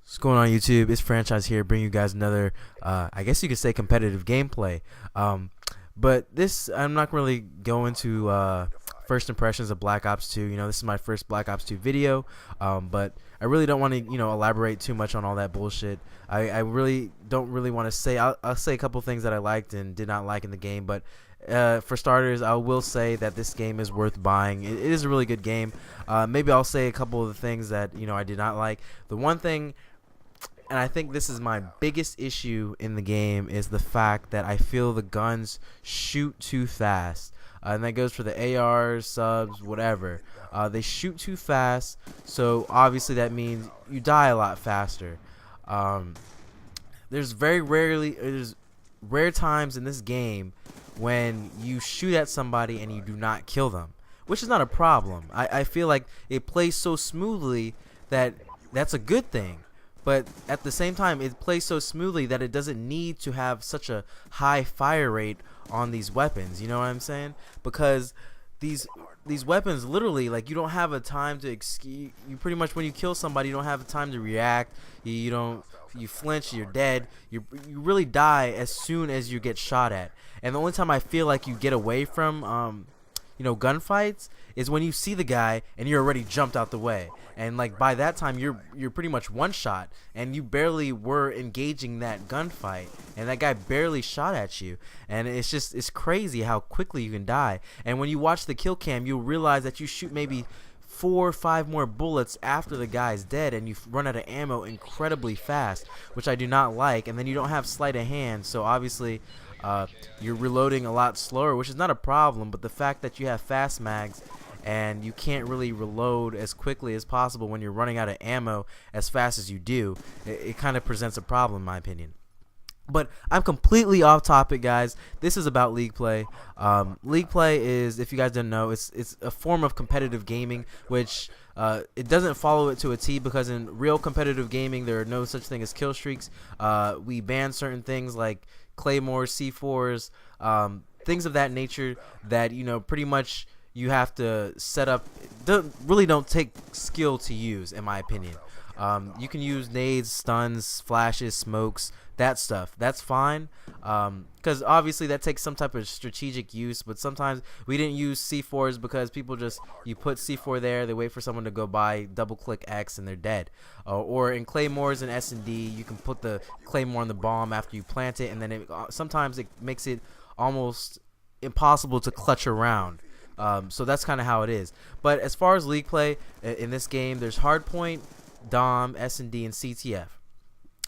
What's going on YouTube? It's Franchise here, bringing you guys another, I guess you could say competitive gameplay. But this, I'm not really going to first impressions of Black Ops 2. You know, this is my first Black Ops 2 video, but I really don't want to, elaborate too much on all that bullshit. I really don't really want to say. I'll say a couple things that I liked and did not like in the game, but for starters, I will say that this game is worth buying. It is a really good game. Maybe I'll say a couple of the things that I did not like. The one thing, and I think this is my biggest issue in the game, is the fact that I feel the guns shoot too fast. And that goes for the ARs, subs, whatever. They shoot too fast, so obviously that means you die a lot faster. There's rare times in this game when you shoot at somebody and you do not kill them, which is not a problem. I feel like it plays so smoothly that that's a good thing. But at the same time, it plays so smoothly that it doesn't need to have such a high fire rate on these weapons. You know what I'm saying? Because these weapons, literally, like, you don't have a time to you pretty much, when you kill somebody, you don't have a time to react. You flinch, you're dead. You really die as soon as you get shot at. And the only time I feel like you get away from gunfights is when you see the guy and you're already jumped out the way, and like by that time you're pretty much one shot and you barely were engaging that gunfight and that guy barely shot at you, and it's crazy how quickly you can die. And when you watch the kill cam, you'll realize that you shoot maybe 4 or 5 more bullets after the guy's dead, and you run out of ammo incredibly fast, which I do not like. And then you don't have sleight of hand, so obviously you're reloading a lot slower, which is not a problem, but the fact that you have fast mags and you can't really reload as quickly as possible when you're running out of ammo as fast as you do, it kind of presents a problem in my opinion. But I'm completely off topic, guys. This is about League Play. League Play is, if you guys didn't know, it's a form of competitive gaming, which it doesn't follow it to a T, because in real competitive gaming there are no such thing as kill streaks. We ban certain things like claymores, C4s, things of that nature that pretty much you have to set up. Really don't take skill to use, in my opinion. You can use nades, stuns, flashes, smokes, that stuff. That's fine, because obviously that takes some type of strategic use. But sometimes we didn't use C4s because people you put C4 there, they wait for someone to go by, double click X, and they're dead. Or in claymores and S&D, you can put the claymore on the bomb after you plant it, and then sometimes it makes it almost impossible to clutch around. So that's kind of how it is. But as far as League Play in this game, there's Hardpoint, Dom, S&D, and CTF.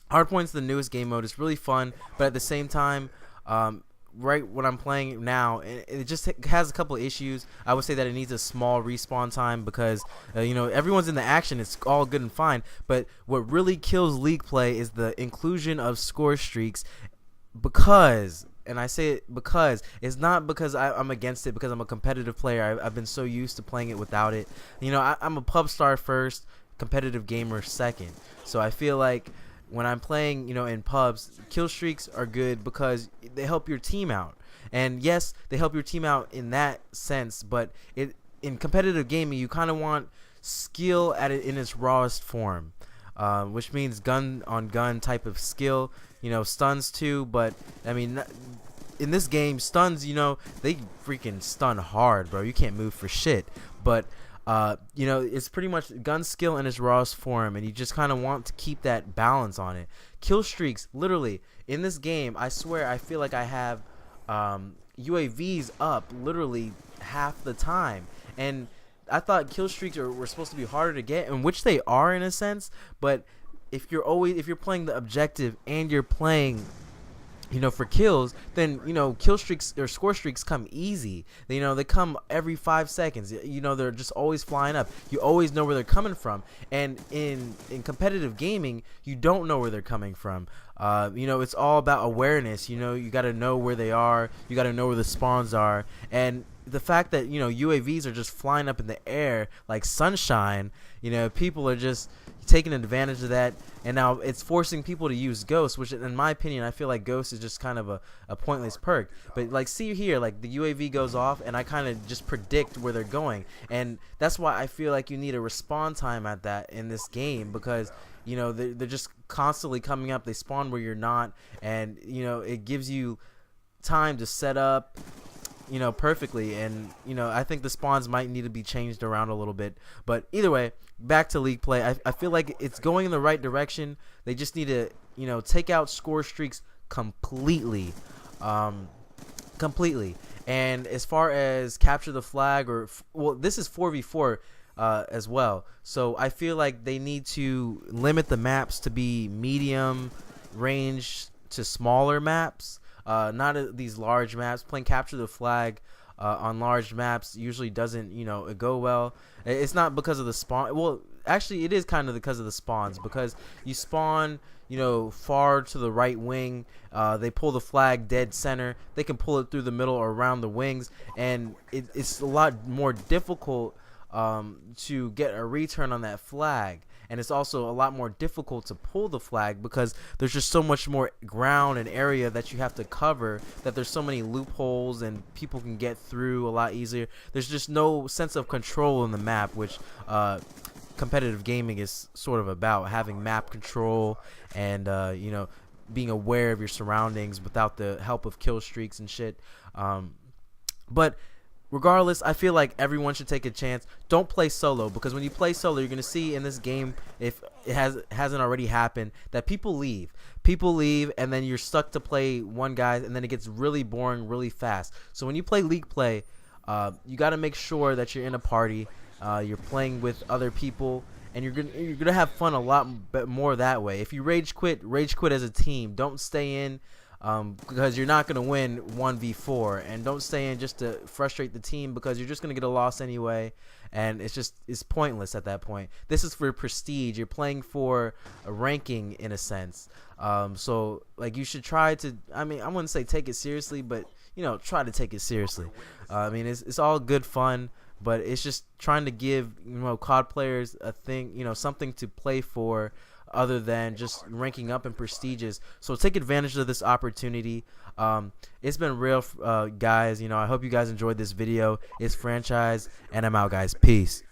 Hardpoint's the newest game mode. It's really fun, but at the same time, right when I'm playing now, it just has a couple of issues. I would say that it needs a small respawn time because everyone's in the action. It's all good and fine, but what really kills League Play is the inclusion of score streaks. Because, and I say it because, it's not because I'm against it, because I'm a competitive player. I've been so used to playing it without it. I'm a pub star first, competitive gamer second. So I feel like when I'm playing, in pubs, kill streaks are good because they help your team out. And yes, they help your team out in that sense, but in competitive gaming, you kind of want skill in its rawest form, which means gun on gun type of skill. Stuns too, but I mean, in this game, stuns, they freaking stun hard, bro. You can't move for shit. But it's pretty much gun skill in its rawest form, and you just kind of want to keep that balance on it. Kill streaks, literally, in this game, I swear, I feel like I have UAVs up literally half the time. And I thought kill streaks were supposed to be harder to get, and which they are in a sense, but if you're playing the objective and you're playing for kills, then kill streaks or score streaks come easy. They come every 5 seconds. They're just always flying up. You always know where they're coming from. And in competitive gaming, you don't know where they're coming from. It's all about awareness. You got to know where they are. You got to know where the spawns are. And the fact that UAVs are just flying up in the air like sunshine, people are just taking advantage of that, and now it's forcing people to use Ghost, which in my opinion I feel like Ghost is just kind of a pointless perk. But like, see here, like the UAV goes off and I kind of just predict where they're going, and that's why I feel like you need a respawn time at that in this game, because you know they're just constantly coming up, they spawn where you're not, and you know it gives you time to set up, you know, perfectly. And you know, I think the spawns might need to be changed around a little bit, but either way, back to league play. I feel like it's going in the right direction. They just need to, you know, take out score streaks completely. Completely. And as far as capture the flag, or well, this is 4v4 as well, so I feel like they need to limit the maps to be medium range to smaller maps, not these large maps. Playing capture the flag on large maps usually doesn't, you know, go well. It's not because of the spawn. Well, actually it is kind of because of the spawns, because you spawn, you know, far to the right wing, they pull the flag dead center, they can pull it through the middle or around the wings, and it's a lot more difficult to get a return on that flag. And it's also a lot more difficult to pull the flag because there's just so much more ground and area that you have to cover, that there's so many loopholes and people can get through a lot easier. There's just no sense of control in the map, which competitive gaming is sort of about, having map control and you know, being aware of your surroundings without the help of kill streaks and shit. But regardless, I feel like everyone should take a chance. Don't play solo, because when you play solo, you're gonna see in this game, if it hasn't already happened, that people leave, and then you're stuck to play one guy, and then it gets really boring really fast. So when you play league play, you got to make sure that you're in a party, you're playing with other people, and you're gonna have fun a lot more that way. If you rage quit as a team. Don't stay in because you're not going to win 1v4, and don't stay in just to frustrate the team, because you're just going to get a loss anyway, and it's pointless at that point. This is for prestige. You're playing for a ranking in a sense. So like, you should try to, I mean, I wouldn't say take it seriously, but you know, try to take it seriously. I mean, it's all good fun, but it's just trying to give, you know, COD players a thing, you know, something to play for other than just ranking up in prestiges. So take advantage of this opportunity. It's been real, guys. You know, I hope you guys enjoyed this video. It's Franchise, and I'm out, guys. Peace.